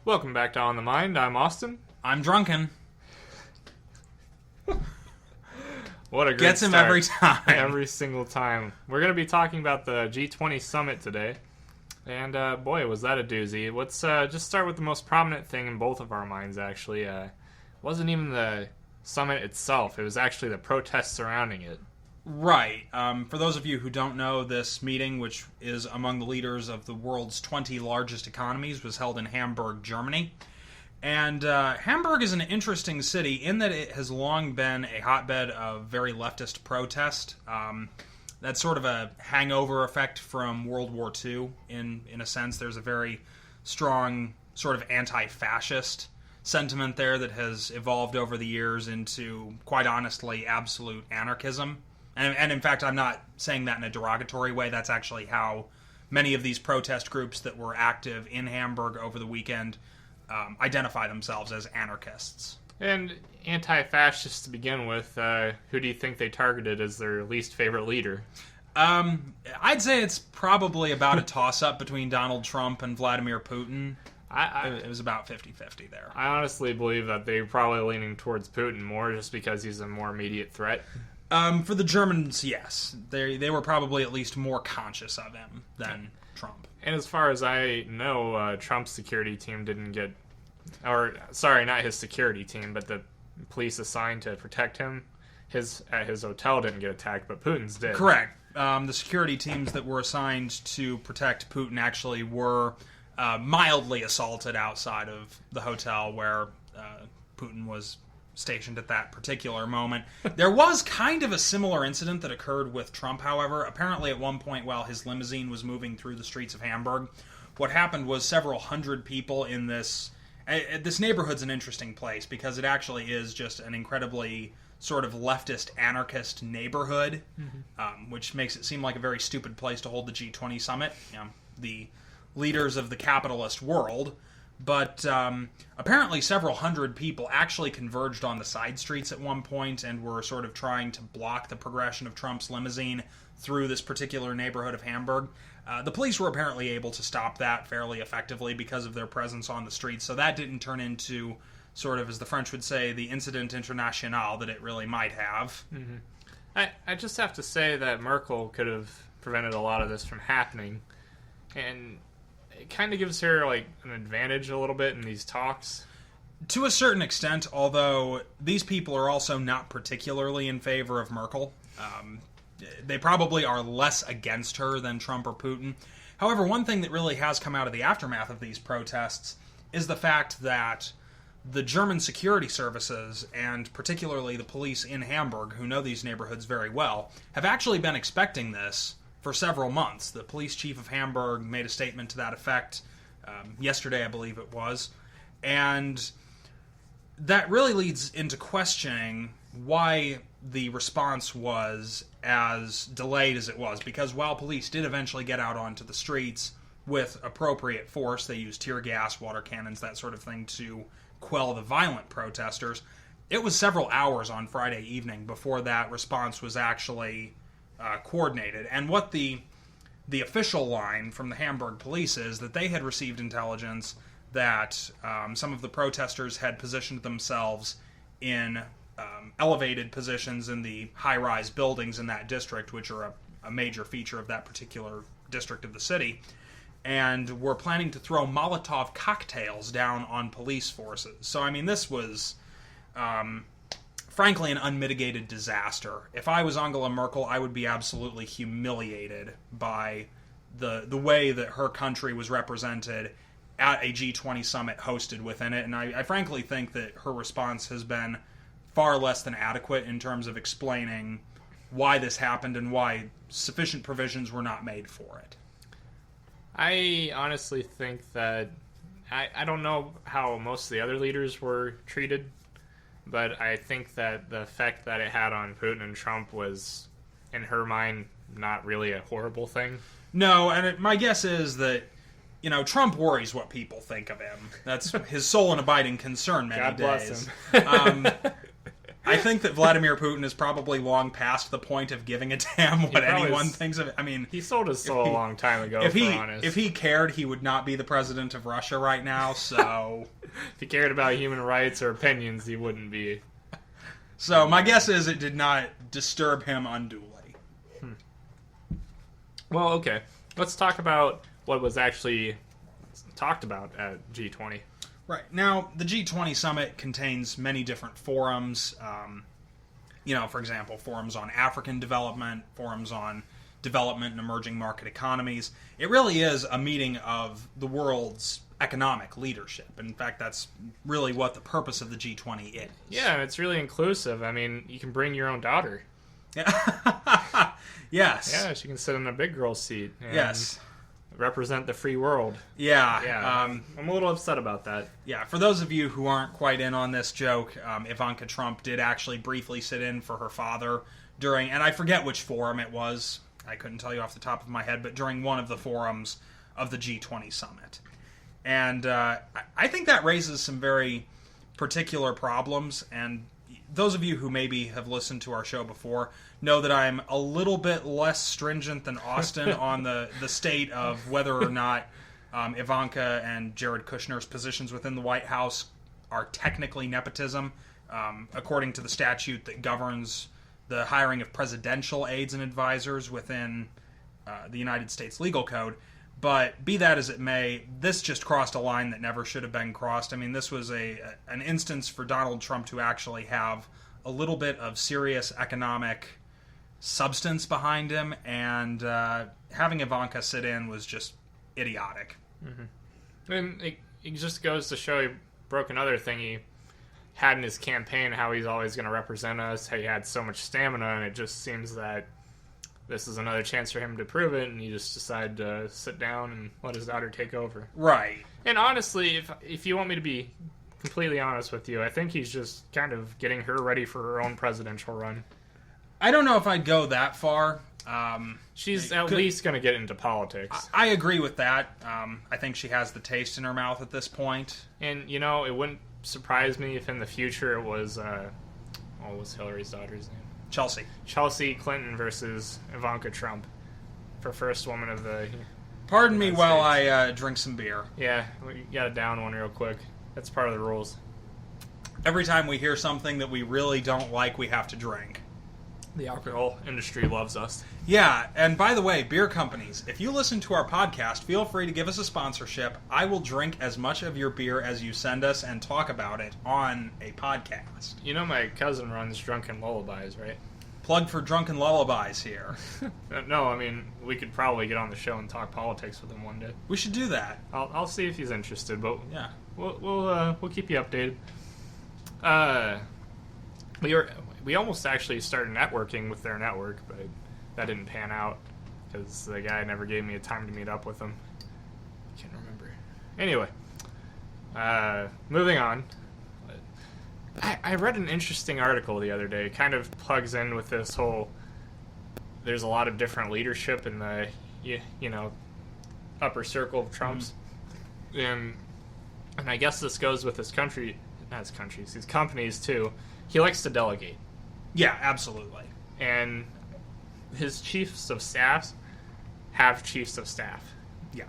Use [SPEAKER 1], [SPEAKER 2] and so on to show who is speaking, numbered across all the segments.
[SPEAKER 1] Welcome back to On the Mind. I'm Austin.
[SPEAKER 2] I'm drunken.
[SPEAKER 1] What a great
[SPEAKER 2] Gets him
[SPEAKER 1] start.
[SPEAKER 2] every time.
[SPEAKER 1] Every single time. We're going to be talking about the G20 Summit today. And boy, was that a doozy. Let's just start with the most prominent thing in both of our minds, actually. It wasn't even the summit itself. It was actually the protests surrounding it.
[SPEAKER 2] Right. For those of you who don't know, this meeting, which is among the leaders of the world's 20 largest economies, was held in Hamburg, Germany. And Hamburg is an interesting city in that it has long been a hotbed of very leftist protest. That's sort of a hangover effect from World War II, in a sense. There's a very strong sort of anti-fascist sentiment there that has evolved over the years into, quite honestly, absolute anarchism. And in fact, I'm not saying that in a derogatory way. That's actually how many of these protest groups that were active in Hamburg over the weekend identify themselves as anarchists.
[SPEAKER 1] And anti-fascists to begin with, who do you think they targeted as their least favorite leader?
[SPEAKER 2] I'd say it's probably about a toss-up between Donald Trump and Vladimir Putin. It was about 50-50 there.
[SPEAKER 1] I honestly believe that they're probably leaning towards Putin more just because he's a more immediate threat.
[SPEAKER 2] For the Germans, yes. They were probably at least more conscious of him than Trump.
[SPEAKER 1] And as far as I know, Trump's security team didn't get... Or, sorry, not his security team, but the police assigned to protect him at his hotel didn't get attacked, but Putin's did.
[SPEAKER 2] Correct. The security teams that were assigned to protect Putin actually were mildly assaulted outside of the hotel where Putin was stationed at that particular moment. There was kind of a similar incident that occurred with Trump, however. Apparently at one point while his limousine was moving through the streets of Hamburg, what happened was several hundred people in this neighborhood's an interesting place because it actually is just an incredibly sort of leftist anarchist neighborhood, which makes it seem like a very stupid place to hold the G20 Summit, the leaders of the capitalist world. But apparently several hundred people actually converged on the side streets at one point and were sort of trying to block the progression of Trump's limousine through this particular neighborhood of Hamburg. The police were apparently able to stop that fairly effectively because of their presence on the streets, so that didn't turn into sort of, as the French would say, the incident international that it really might have.
[SPEAKER 1] Mm-hmm. I just have to say that Merkel could have prevented a lot of this from happening, and it kind of gives her like an advantage a little bit in these talks.
[SPEAKER 2] To a certain extent, although these people are also not particularly in favor of Merkel. They probably are less against her than Trump or Putin. However, one thing that really has come out of the aftermath of these protests is the fact that the German security services, and particularly the police in Hamburg, who know these neighborhoods very well, have actually been expecting this for several months. The police chief of Hamburg made a statement to that effect yesterday, I believe it was. And that really leads into questioning why the response was as delayed as it was. Because while police did eventually get out onto the streets with appropriate force, they used tear gas, water cannons, that sort of thing to quell the violent protesters, it was several hours on Friday evening before that response was actually coordinated. And what the official line from the Hamburg police is that they had received intelligence that some of the protesters had positioned themselves in elevated positions in the high-rise buildings in that district, which are a major feature of that particular district of the city, and were planning to throw Molotov cocktails down on police forces. So, I mean, this was frankly an unmitigated disaster. If I was Angela Merkel, I would be absolutely humiliated by the way that her country was represented at a G20 summit hosted within it, and I frankly think that her response has been far less than adequate in terms of explaining why this happened and why sufficient provisions were not made for it.
[SPEAKER 1] I honestly think that I don't know how most of the other leaders were treated, but I think that the effect that it had on Putin and Trump was, in her mind, not really a horrible thing.
[SPEAKER 2] No, and my guess is that, Trump worries what people think of him. That's his sole and abiding concern many
[SPEAKER 1] God
[SPEAKER 2] days.
[SPEAKER 1] bless him.
[SPEAKER 2] I think that Vladimir Putin is probably long past the point of giving a damn what anyone thinks of it. I mean,
[SPEAKER 1] he sold his soul a long time ago.
[SPEAKER 2] If he cared, he would not be the president of Russia right now. So,
[SPEAKER 1] if he cared about human rights or opinions, he wouldn't be.
[SPEAKER 2] So my guess is it did not disturb him unduly.
[SPEAKER 1] Well, okay. Let's talk about what was actually talked about at G20.
[SPEAKER 2] Right. Now, the G20 Summit contains many different forums. For example, forums on African development, forums on development and emerging market economies. It really is a meeting of the world's economic leadership. In fact, that's really what the purpose of the G20 is.
[SPEAKER 1] Yeah, and it's really inclusive. I mean, you can bring your own daughter.
[SPEAKER 2] Yes.
[SPEAKER 1] Yeah, she can sit in a big girl seat. And
[SPEAKER 2] yes.
[SPEAKER 1] Represent the free world.
[SPEAKER 2] Yeah.
[SPEAKER 1] I'm a little upset about that.
[SPEAKER 2] Yeah, for those of you who aren't quite in on this joke, Ivanka Trump did actually briefly sit in for her father during, and I forget which forum it was, I couldn't tell you off the top of my head, but during one of the forums of the G20 Summit. And I think that raises some very particular problems, and those of you who maybe have listened to our show before know that I'm a little bit less stringent than Austin on the state of whether or not Ivanka and Jared Kushner's positions within the White House are technically nepotism, according to the statute that governs the hiring of presidential aides and advisors within the United States legal code. But be that as it may, this just crossed a line that never should have been crossed. I mean, this was an instance for Donald Trump to actually have a little bit of serious economic substance behind him, and having Ivanka sit in was just idiotic.
[SPEAKER 1] Mm-hmm. And it just goes to show he broke another thing he had in his campaign, how he's always going to represent us, how he had so much stamina, and it just seems that this is another chance for him to prove it, and he just decided to sit down and let his daughter take over.
[SPEAKER 2] Right.
[SPEAKER 1] And honestly, if you want me to be completely honest with you, I think he's just kind of getting her ready for her own presidential run.
[SPEAKER 2] I don't know if I'd go that far.
[SPEAKER 1] She's at least going to get into politics.
[SPEAKER 2] I agree with that. I think she has the taste in her mouth at this point.
[SPEAKER 1] And, it wouldn't surprise me if in the future it was, what was Hillary's daughter's name? Chelsea Clinton versus Ivanka Trump for first woman of the...
[SPEAKER 2] Pardon me while I drink some beer.
[SPEAKER 1] Yeah, we got to down one real quick. That's part of the rules.
[SPEAKER 2] Every time we hear something that we really don't like, we have to drink.
[SPEAKER 1] The alcohol industry loves us.
[SPEAKER 2] Yeah, and by the way, beer companies, if you listen to our podcast, feel free to give us a sponsorship. I will drink as much of your beer as you send us and talk about it on a podcast.
[SPEAKER 1] My cousin runs Drunken Lullabies, right?
[SPEAKER 2] Plug for Drunken Lullabies here.
[SPEAKER 1] No, I mean, we could probably get on the show and talk politics with him one day.
[SPEAKER 2] We should do that.
[SPEAKER 1] I'll see if he's interested, but
[SPEAKER 2] yeah,
[SPEAKER 1] we'll keep you updated. We almost actually started networking with their network, but that didn't pan out because the guy never gave me a time to meet up with him. I can't remember. Anyway, moving on. I read an interesting article the other day. It kind of plugs in with this whole... There's a lot of different leadership in the, upper circle of Trump's. And I guess this goes with his companies too. He likes to delegate.
[SPEAKER 2] Yeah, absolutely.
[SPEAKER 1] And his chiefs of staffs have chiefs of staff.
[SPEAKER 2] Yeah.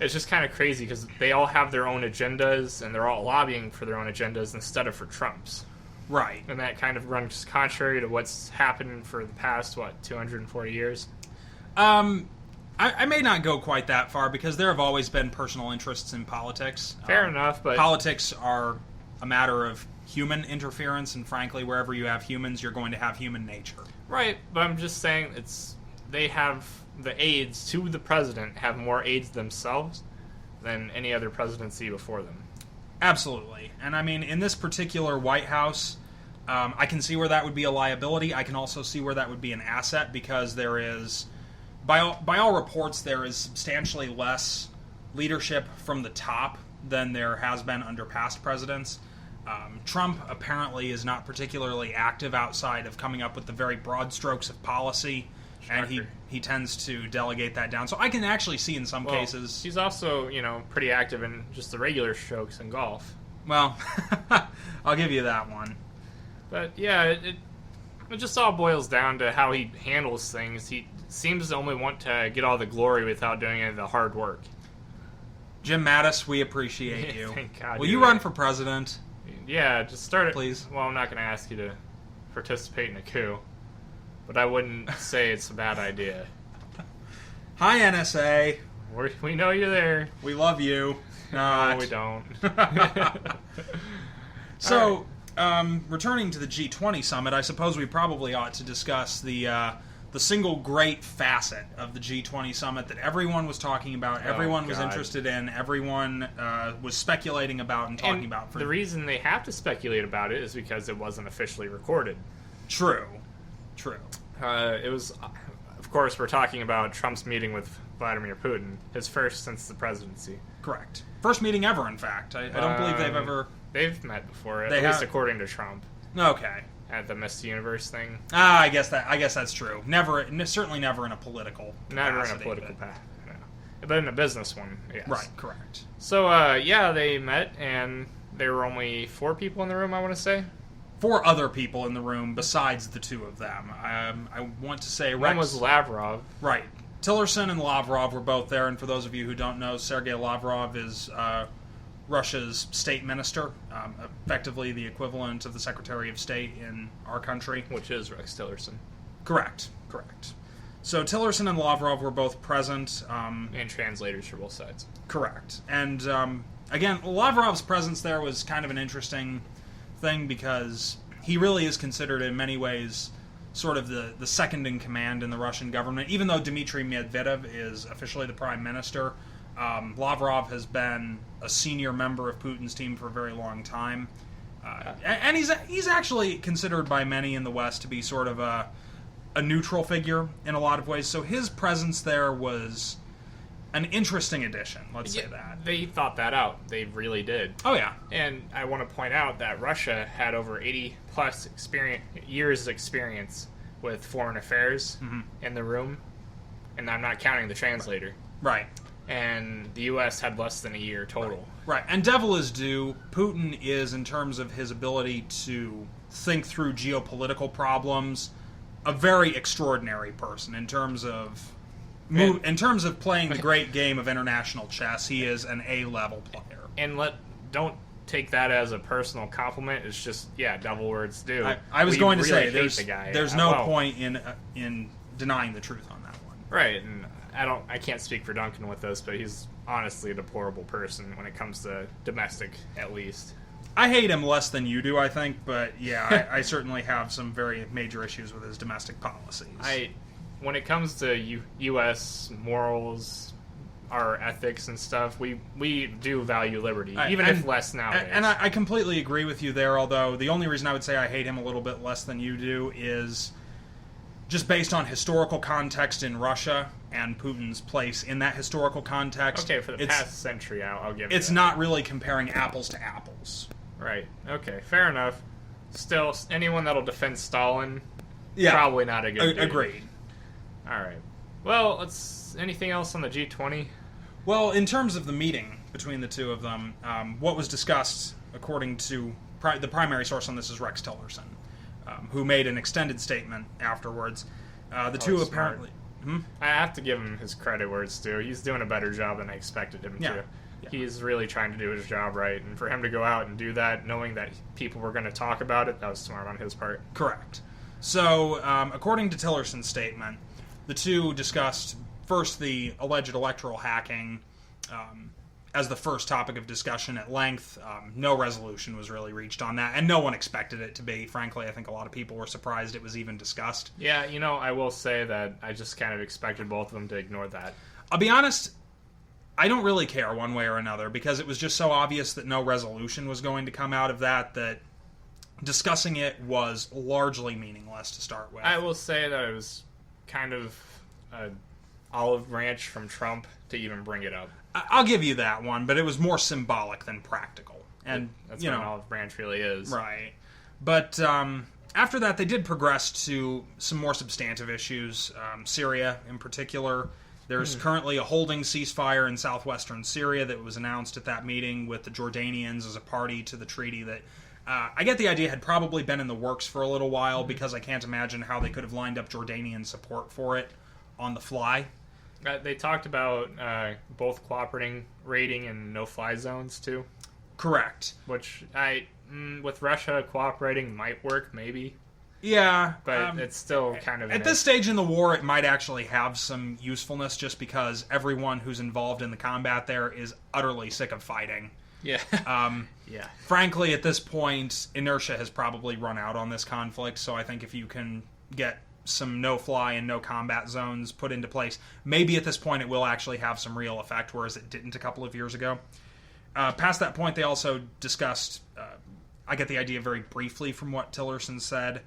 [SPEAKER 1] It's just kind of crazy because they all have their own agendas and they're all lobbying for their own agendas instead of for Trump's.
[SPEAKER 2] Right.
[SPEAKER 1] And that kind of runs contrary to what's happened for the past, 240 years?
[SPEAKER 2] I may not go quite that far because there have always been personal interests in politics.
[SPEAKER 1] Fair enough, but...
[SPEAKER 2] Politics are a matter of human interference, and frankly, wherever you have humans, you're going to have human nature.
[SPEAKER 1] Right, but I'm just saying they have... The aides to the president have more aides themselves than any other presidency before them.
[SPEAKER 2] Absolutely. And I mean, in this particular White House, I can see where that would be a liability. I can also see where that would be an asset because there is, by all reports, there is substantially less leadership from the top than there has been under past presidents. Trump apparently is not particularly active outside of coming up with the very broad strokes of policy. And he tends to delegate that down. So I can actually see in some cases...
[SPEAKER 1] He's also, pretty active in just the regular strokes in golf.
[SPEAKER 2] Well, I'll give you that one.
[SPEAKER 1] But yeah, it just all boils down to how he handles things. He seems to only want to get all the glory without doing any of the hard work.
[SPEAKER 2] Jim Mattis, we appreciate you.
[SPEAKER 1] Thank God.
[SPEAKER 2] Will you run for president?
[SPEAKER 1] Yeah, just start it.
[SPEAKER 2] Please.
[SPEAKER 1] Well, I'm not going to ask you to participate in a coup, but I wouldn't say it's a bad idea.
[SPEAKER 2] Hi, NSA.
[SPEAKER 1] We know you're there.
[SPEAKER 2] We love you.
[SPEAKER 1] No, we don't.
[SPEAKER 2] So, returning to the G20 Summit, I suppose we probably ought to discuss the single great facet of the G20 Summit that everyone was talking about, everyone was interested in, everyone was speculating about and talking about.
[SPEAKER 1] The reason they have to speculate about it is because it wasn't officially recorded.
[SPEAKER 2] True.
[SPEAKER 1] It was, of course, we're talking about Trump's meeting with Vladimir Putin, his first since the presidency.
[SPEAKER 2] Correct. First meeting ever, in fact. I don't believe they've ever...
[SPEAKER 1] They've met before, at least according to Trump.
[SPEAKER 2] Okay.
[SPEAKER 1] At the Miss Universe thing.
[SPEAKER 2] I guess that's true. Certainly never in a political
[SPEAKER 1] Never in a political path. No. But in a business one, yes.
[SPEAKER 2] Right, correct.
[SPEAKER 1] So, they met, and there were only 4 people in the room, I want to say.
[SPEAKER 2] 4 other people in the room besides the 2 of them. I want to say
[SPEAKER 1] One was Lavrov.
[SPEAKER 2] Right. Tillerson and Lavrov were both there, and for those of you who don't know, Sergei Lavrov is Russia's state minister, effectively the equivalent of the Secretary of State in our country.
[SPEAKER 1] Which is Rex Tillerson.
[SPEAKER 2] Correct. So Tillerson and Lavrov were both present.
[SPEAKER 1] And translators for both sides.
[SPEAKER 2] Correct. And, again, Lavrov's presence there was kind of an interesting thing because he really is considered in many ways sort of the second in command in the Russian government. Even though Dmitry Medvedev is officially the prime minister, Lavrov has been a senior member of Putin's team for a very long time. And he's actually considered by many in the West to be sort of a neutral figure in a lot of ways. So his presence there was an interesting addition, let's say that.
[SPEAKER 1] They thought that out. They really did.
[SPEAKER 2] Oh, yeah.
[SPEAKER 1] And I want to point out that Russia had over 80-plus years of experience with foreign affairs in the room, and I'm not counting the translator.
[SPEAKER 2] Right.
[SPEAKER 1] And the U.S. had less than a year total.
[SPEAKER 2] Right. And devil is due. Putin is, in terms of his ability to think through geopolitical problems, a very extraordinary person in terms of... In terms of playing the great game of international chess, he is an A-level player.
[SPEAKER 1] And don't take that as a personal compliment. It's just, devil words do.
[SPEAKER 2] I was going to say,
[SPEAKER 1] the
[SPEAKER 2] there's no point in denying the truth on that one.
[SPEAKER 1] Right, and I can't speak for Duncan with this, but he's honestly a deplorable person when it comes to domestic, at least.
[SPEAKER 2] I hate him less than you do, I think, but I certainly have some very major issues with his domestic policies.
[SPEAKER 1] When it comes to U.S. morals, our ethics and stuff, we do value liberty, even if less nowadays.
[SPEAKER 2] And I completely agree with you there, although the only reason I would say I hate him a little bit less than you do is just based on historical context in Russia and Putin's place in that historical context.
[SPEAKER 1] Okay, for the past century, I'll give you
[SPEAKER 2] it's
[SPEAKER 1] that.
[SPEAKER 2] Not really comparing apples to apples.
[SPEAKER 1] Right, okay, fair enough. Still, anyone that'll defend Stalin,
[SPEAKER 2] yeah,
[SPEAKER 1] probably not a good dude.
[SPEAKER 2] Agreed.
[SPEAKER 1] All right. Well, anything else on the G20?
[SPEAKER 2] Well, in terms of the meeting between the 2 of them, what was discussed, according to the primary source on this is Rex Tillerson, who made an extended statement afterwards. The 2 apparently...
[SPEAKER 1] I have to give him his credit where it's due. He's doing a better job than I expected him to. Yeah. He's really trying to do his job right, and for him to go out and do that, knowing that people were going to talk about it, that was smart on his part.
[SPEAKER 2] Correct. So, according to Tillerson's statement, the 2 discussed first the alleged electoral hacking as the first topic of discussion at length. No resolution was really reached on that, and no one expected it to be. Frankly, I think a lot of people were surprised it was even discussed.
[SPEAKER 1] Yeah, I will say that I just kind of expected both of them to ignore that.
[SPEAKER 2] I'll be honest, I don't really care one way or another, because it was just so obvious that no resolution was going to come out of that discussing it was largely meaningless to start with.
[SPEAKER 1] I will say that it was kind of an olive branch from Trump to even bring it up.
[SPEAKER 2] I'll give you that one, but it was more symbolic than practical. And
[SPEAKER 1] that's what an olive branch really is.
[SPEAKER 2] Right. But after that, they did progress to some more substantive issues. Syria, in particular. There's currently a holding ceasefire in southwestern Syria that was announced at that meeting with the Jordanians as a party to the treaty that I get the idea had probably been in the works for a little while, because I can't imagine how they could have lined up Jordanian support for it on the fly.
[SPEAKER 1] They talked about both cooperating raiding and no-fly zones, too.
[SPEAKER 2] Correct.
[SPEAKER 1] Which, with Russia cooperating might work, maybe.
[SPEAKER 2] Yeah.
[SPEAKER 1] But it's still kind of...
[SPEAKER 2] At this stage in the war, it might actually have some usefulness, just because everyone who's involved in the combat there is utterly sick of fighting.
[SPEAKER 1] Yeah.
[SPEAKER 2] Yeah. Frankly, at this point, inertia has probably run out on this conflict, so I think if you can get some no-fly and no-combat zones put into place, maybe at this point it will actually have some real effect, whereas it didn't a couple of years ago. Past that point, they also discussed, I get the idea very briefly from what Tillerson said,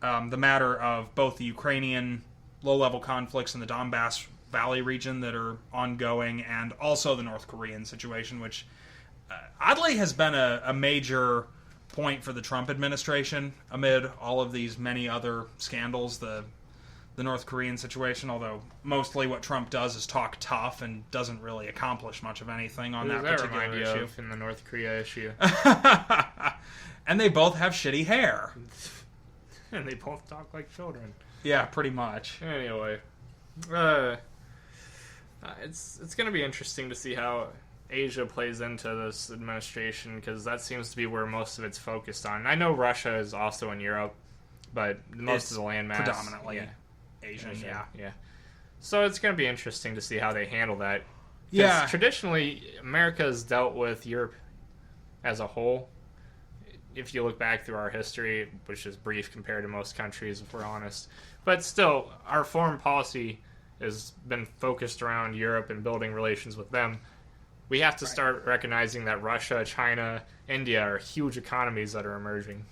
[SPEAKER 2] the matter of both the Ukrainian low-level conflicts in the Donbass Valley region that are ongoing, and also the North Korean situation, which oddly has been a major point for the Trump administration amid all of these many other scandals. The North Korean situation, although mostly what Trump does is talk tough and doesn't really accomplish much of anything on that particular issue.
[SPEAKER 1] In the North Korea issue.
[SPEAKER 2] And they both have shitty hair.
[SPEAKER 1] And they both talk like children.
[SPEAKER 2] Yeah, pretty much.
[SPEAKER 1] Anyway, it's going to be interesting to see how Asia plays into this administration, because that seems to be where most of it's focused on. I know Russia is also in Europe, but most of the landmass
[SPEAKER 2] predominantly Asian.
[SPEAKER 1] Yeah. So it's going to be interesting to see how they handle that.
[SPEAKER 2] Yeah.
[SPEAKER 1] Traditionally, America has dealt with Europe as a whole. If you look back through our history, which is brief compared to most countries, if we're honest, but still, our foreign policy has been focused around Europe and building relations with them. We have to start recognizing that Russia, China, India are huge economies that are emerging.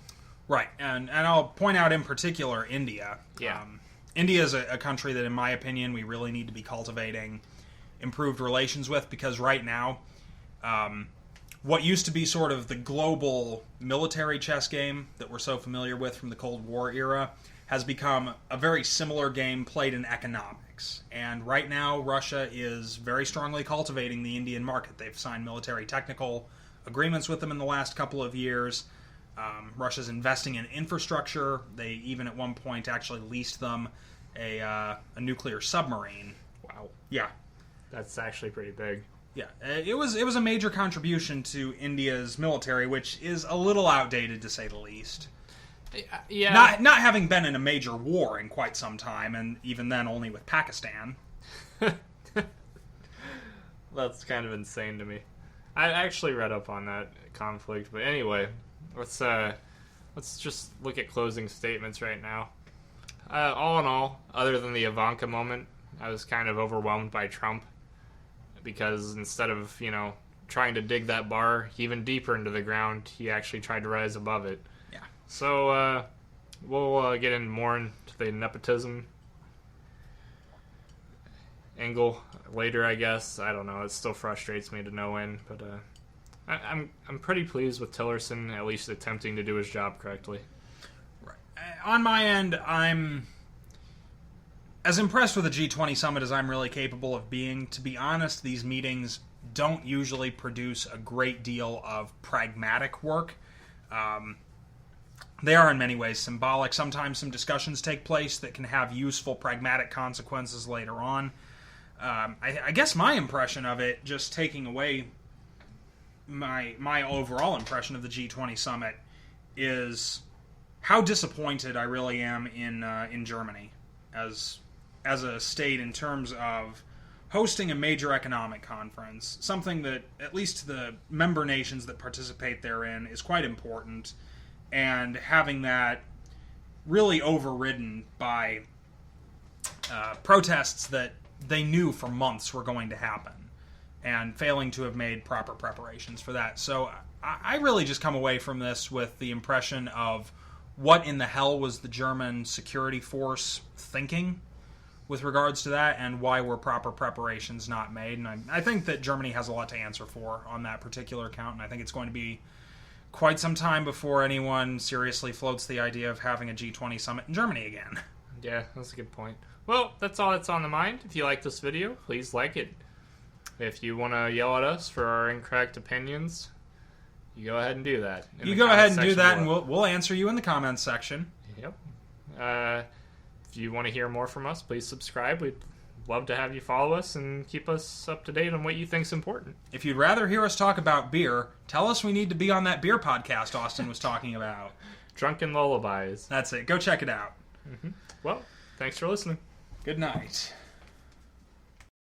[SPEAKER 2] Right, and I'll point out in particular India.
[SPEAKER 1] Yeah.
[SPEAKER 2] India is a country that, in my opinion, we really need to be cultivating improved relations with, because right now, what used to be sort of the global military chess game that we're so familiar with from the Cold War era has become a very similar game played in economics. And right now, Russia is very strongly cultivating the Indian market. They've signed military technical agreements with them in the last couple of years. Russia's investing in infrastructure. They even at one point actually leased them a nuclear submarine.
[SPEAKER 1] Wow.
[SPEAKER 2] Yeah.
[SPEAKER 1] That's actually pretty big.
[SPEAKER 2] Yeah, it was a major contribution to India's military, which is a little outdated to say the least.
[SPEAKER 1] Yeah.
[SPEAKER 2] Not having been in a major war in quite some time, and even then only with Pakistan.
[SPEAKER 1] That's kind of insane to me. I actually read up on that conflict, but anyway, let's just look at closing statements right now. All in all, other than the Ivanka moment, I was kind of overwhelmed by Trump, because instead of, trying to dig that bar even deeper into the ground, he actually tried to rise above it.
[SPEAKER 2] Yeah.
[SPEAKER 1] So, we'll get more into the nepotism angle later, I guess. I don't know. It still frustrates me to no end, but I'm pretty pleased with Tillerson at least attempting to do his job correctly.
[SPEAKER 2] Right. On my end, I'm as impressed with the G20 Summit as I'm really capable of being. To be honest, these meetings don't usually produce a great deal of pragmatic work. They are in many ways symbolic. Sometimes some discussions take place that can have useful pragmatic consequences later on. I guess my impression of it, just taking away my overall impression of the G20 Summit, is how disappointed I really am in Germany as a state in terms of hosting a major economic conference, something that, at least to the member nations that participate therein, is quite important, and having that really overridden by protests that they knew for months were going to happen, and failing to have made proper preparations for that. So I really just come away from this with the impression of what in the hell was the German security force thinking with regards to that, and why were proper preparations not made. And I think that Germany has a lot to answer for on that particular account, and I think it's going to be quite some time before anyone seriously floats the idea of having a G20 summit in Germany again.
[SPEAKER 1] Yeah, that's a good point. Well, that's all that's on the mind. If you like this video, please like it. If you want to yell at us for our incorrect opinions, you go ahead and do that.
[SPEAKER 2] You go ahead and do that, and we'll answer you in the comments section.
[SPEAKER 1] Yep. If you want to hear more from us, please subscribe. We'd love to have you follow us and keep us up to date on what you think's important.
[SPEAKER 2] If you'd rather hear us talk about beer, tell us we need to be on that beer podcast Austin was talking about.
[SPEAKER 1] Drunken Lullabies.
[SPEAKER 2] That's it. Go check it out.
[SPEAKER 1] Well, thanks for listening.
[SPEAKER 2] Good night.